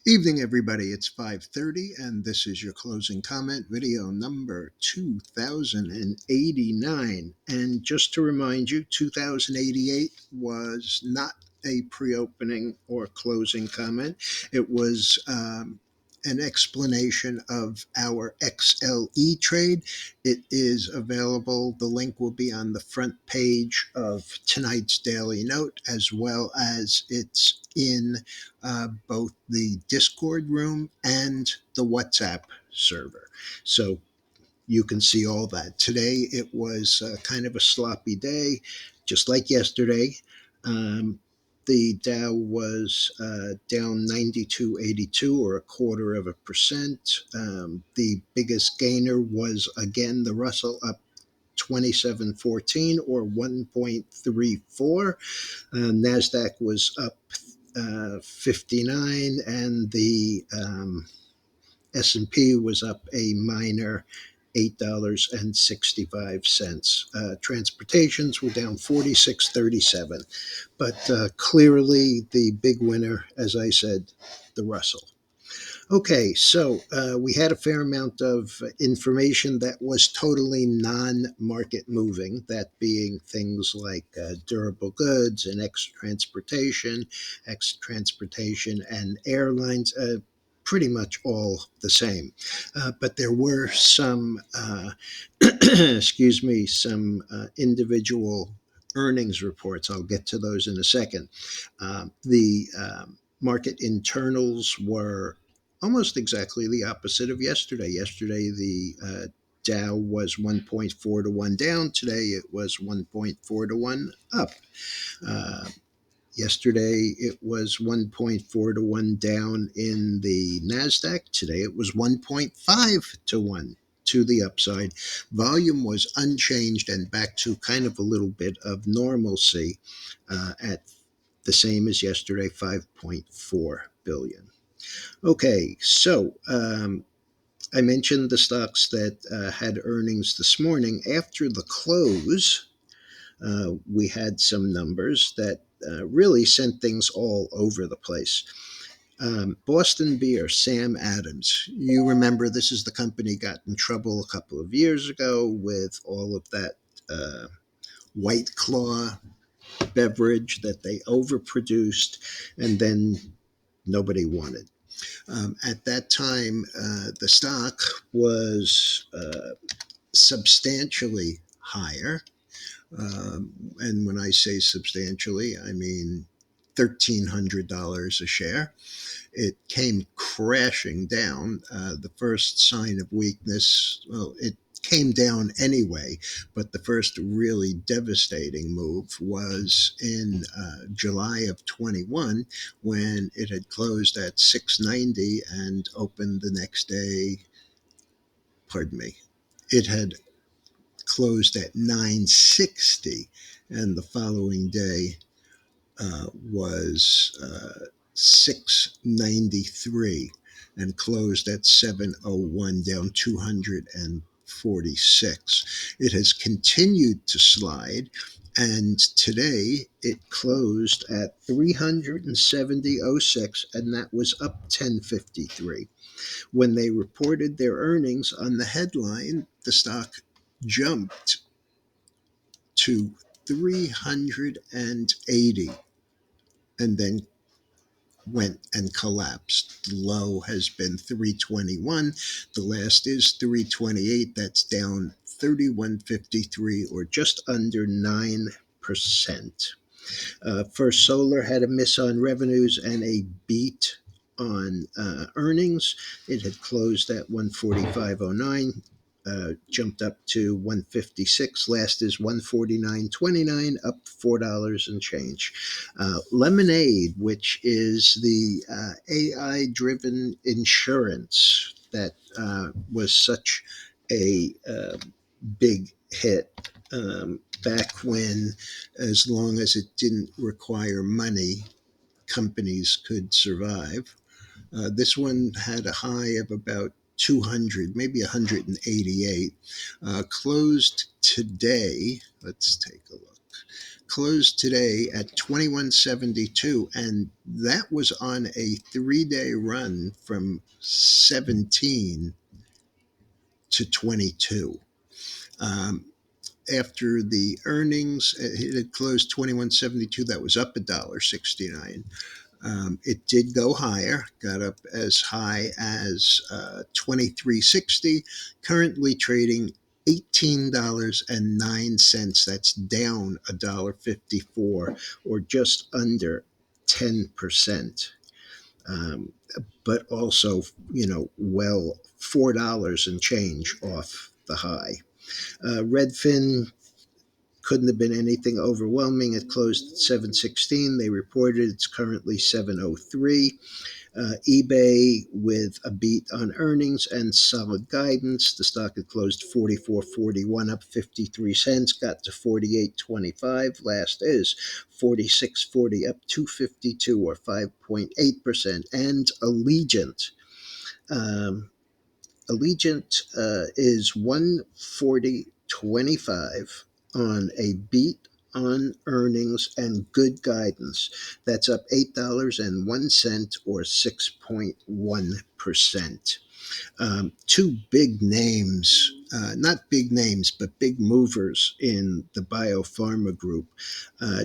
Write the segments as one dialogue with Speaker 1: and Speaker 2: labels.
Speaker 1: Evening, everybody. It's 5:30, and this is your closing comment video number 2089. And just to remind you, 2088 was not a pre-opening or closing comment. It was an explanation of our XLE trade. It is available. The link will be on the front page of tonight's Daily Note, as well as it's in both the Discord room and the WhatsApp server. So you can see all that. Today it was kind of a sloppy day, just like yesterday. The Dow was down 92.82 or a quarter of a percent. The biggest gainer was again the Russell up 2714 or 1.34. NASDAQ was up 59, and the S&P was up a minor $8.65. Transportations were down 46.37, but clearly the big winner, as I said, the Russell. Okay, so we had a fair amount of information that was totally non-market moving, that being things like durable goods and X transportation and airlines, pretty much all the same. But there were some, excuse me, some individual earnings reports. I'll get to those in a second. The market internals were almost exactly the opposite of yesterday. Yesterday, the Dow was 1.4 to 1 down. Today, it was 1.4 to 1 up. Uh, Yesterday, it was 1.4 to 1 down in the NASDAQ. Today, it was 1.5 to 1 to the upside. Volume was unchanged and back to kind of a little bit of normalcy at the same as yesterday, 5.4 billion. Okay, so I mentioned the stocks that had earnings this morning. After the close, we had some numbers that really sent things all over the place. Boston Beer, Sam Adams. You remember this is the company got in trouble a couple of years ago with all of that White Claw beverage that they overproduced and then nobody wanted. At that time, the stock was substantially higher. And when I say substantially, I mean $1,300 a share. It came crashing down. The first sign of weakness, well, it came down anyway, but the first really devastating move was in July of 21 when it had closed at 690 and opened the next day. Pardon me. It had closed at 960, and the following day was 693 and closed at 701, down 246. It has continued to slide, and today it closed at 370.06, and that was up 1053. When they reported their earnings on the headline, the stock jumped to 380 and then went and collapsed. The low has been 321. The last is 328. That's down 31.53 or just under 9%. First Solar had a miss on revenues and a beat on earnings. It had closed at 145.09. Jumped up to 156. Last is 149.29, up $4 and change. Lemonade, which is the AI-driven insurance that was such a big hit back when, as long as it didn't require money, companies could survive. This one had a high of about 200, maybe 188. Closed today. Let's take a look. closed today at 21.72, and that was on a 3-day run from 17 to 22. Um, After the earnings, it had closed 21.72. That was up $1.69. It did go higher, got up as high as 23.60. Currently trading $18.09. That's down $1.54, or just under 10%. Um, but also, well, $4 and change off the high. Redfin couldn't have been anything overwhelming. It closed at 716. They reported it's currently 703. eBay with a beat on earnings and solid guidance. The stock had closed 44.41, up 53 cents, got to 48.25. Last is 46.40, up 252, or 5.8%. And um, Allegiant is 140.25 on a beat on earnings and good guidance. That's up $8.01, or 6.1%. Two big names, not big names, but big movers in the biopharma group.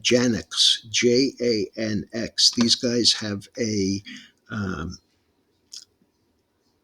Speaker 1: Janx, Janx. These guys have a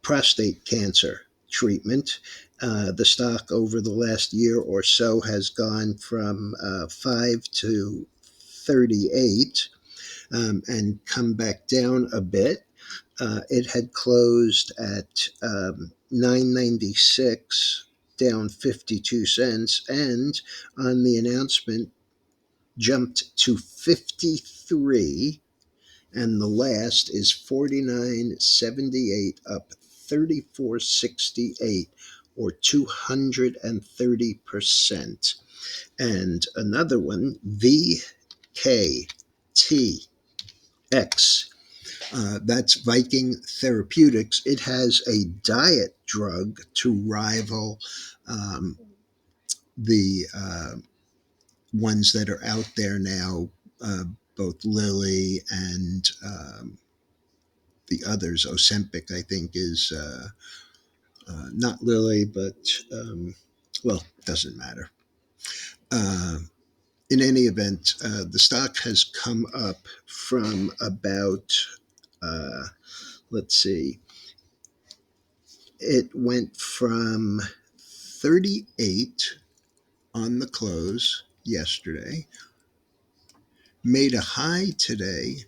Speaker 1: prostate cancer treatment. The stock over the last year or so has gone from 5 to 38, and come back down a bit. It had closed at 9.96, down 52 cents, and on the announcement jumped to 53, and the last is 49.78, up 34.68, or 230%. And another one, Vktx, that's Viking Therapeutics. It has a diet drug to rival the ones that are out there now, uh, both Lilly and the others. Ozempic, I think, is not Lilly, but well, doesn't matter. Uh, in any event, the stock has come up from about, uh, let's see, it went from 38 on the close yesterday, made a high today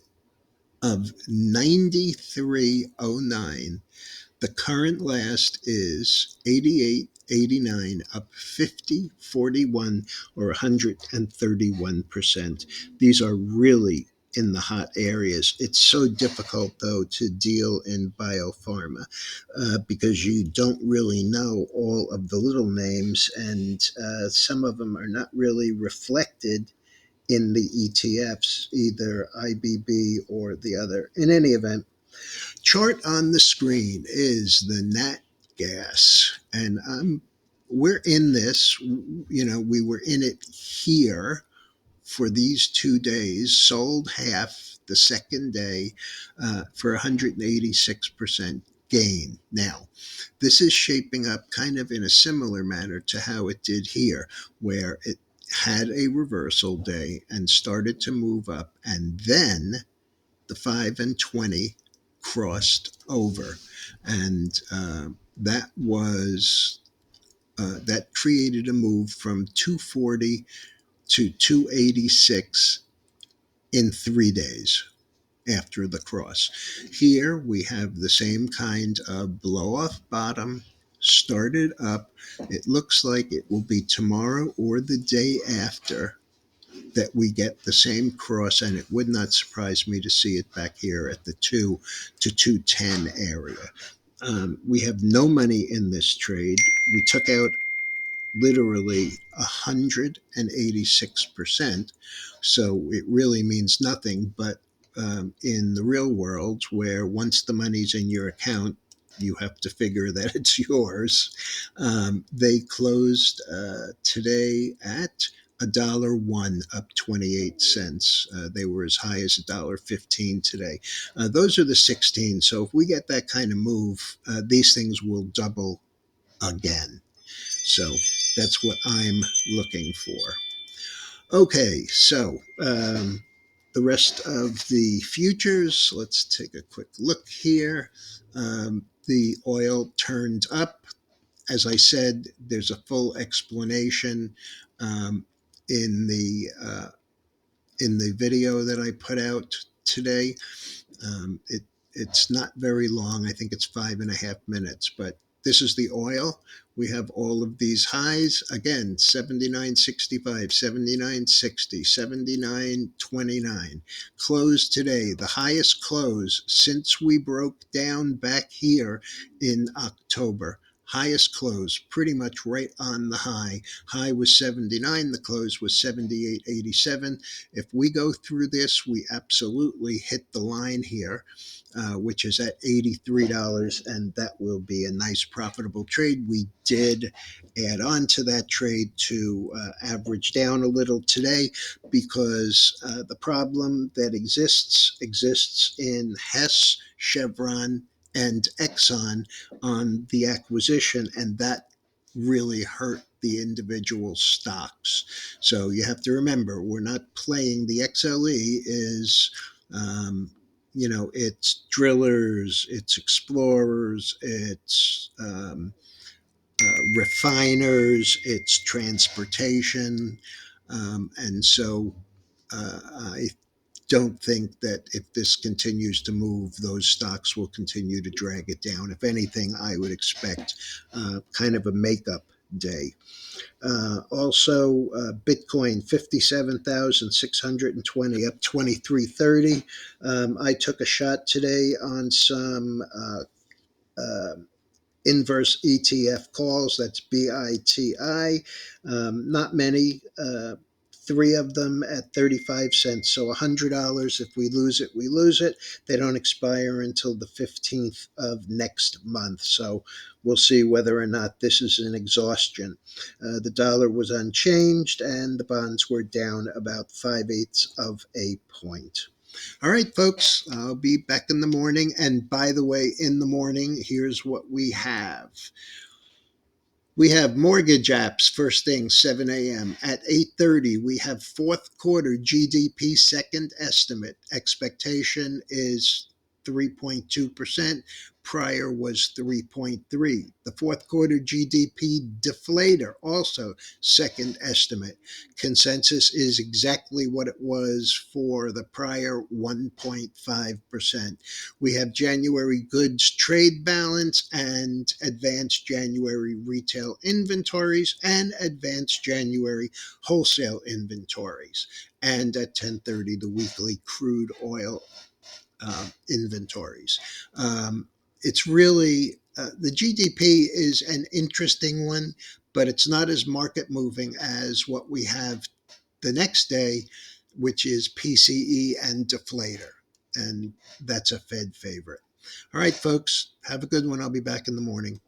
Speaker 1: of 93.09. The current last is 88.89, up 50.41, or 131%. These are really in the hot areas. It's so difficult, though, to deal in biopharma because you don't really know all of the little names, and some of them are not really reflected in the ETFs, either IBB or the other. In any event, chart on the screen is the nat gas, and we're in this. We were in it here for these 2 days, sold half the second day for 186% gain. Now, this is shaping up kind of in a similar manner to how it did here, where it had a reversal day and started to move up, and then the 5 and 20 crossed over, and that created a move from 240 to 286 in 3 days after the cross. Here we have the same kind of blow off bottom, started up. It looks like it will be tomorrow or the day after that we get the same cross, and it would not surprise me to see it back here at the 2 to 210 area. We have no money in this trade. We took out literally 186%. So it really means nothing. But in the real world, where once the money's in your account, you have to figure that it's yours. They closed today at $1.01 up 28 cents. They were as high as $1.15 today. Those are the 16. So if we get that kind of move, these things will double again. So that's what I'm looking for. Okay, so the rest of the futures, let's take a quick look here. The oil turned up. As I said, there's a full explanation um, in the uh, in the video that I put out today. It's not very long. I think it's 5.5 minutes, but this is the oil. We have all of these highs again: 79.65, 79.60, 79.29. Close today, the highest close since we broke down back here in October. Highest close, pretty much right on the high. High was 79, the close was 78.87. If we go through this, we absolutely hit the line here, which is at $83, and that will be a nice profitable trade. We did add on to that trade to average down a little today because the problem that exists in Hess, Chevron, and Exxon on the acquisition, and that really hurt the individual stocks. So you have to remember, we're not playing the XLE is, it's drillers, it's explorers, it's refiners, it's transportation. And so I don't think that if this continues to move, those stocks will continue to drag it down. If anything, I would expect kind of a makeup day. Also, Bitcoin 57,620 up 23.30. I took a shot today on some uh, inverse ETF calls. That's BITI. Not many. Three of them at 35 cents. So $100. If we lose it, we lose it. They don't expire until the 15th of next month. So we'll see whether or not this is an exhaustion. The dollar was unchanged and the bonds were down about 5/8 of a point. All right, folks, I'll be back in the morning. And by the way, in the morning, here's what we have. We have mortgage apps first thing 7 a.m. At 8:30, we have fourth quarter GDP second estimate. Expectation is 3.2%. Prior was 3.3. The fourth quarter GDP deflator also second estimate. Consensus is exactly what it was for the prior 1.5%. We have January goods trade balance and advanced January retail inventories and advanced January wholesale inventories. And at 10:30, the weekly crude oil inventories. It's really the GDP is an interesting one, but it's not as market moving as what we have the next day, which is PCE and deflator. And that's a Fed favorite. All right, folks, have a good one. I'll be back in the morning.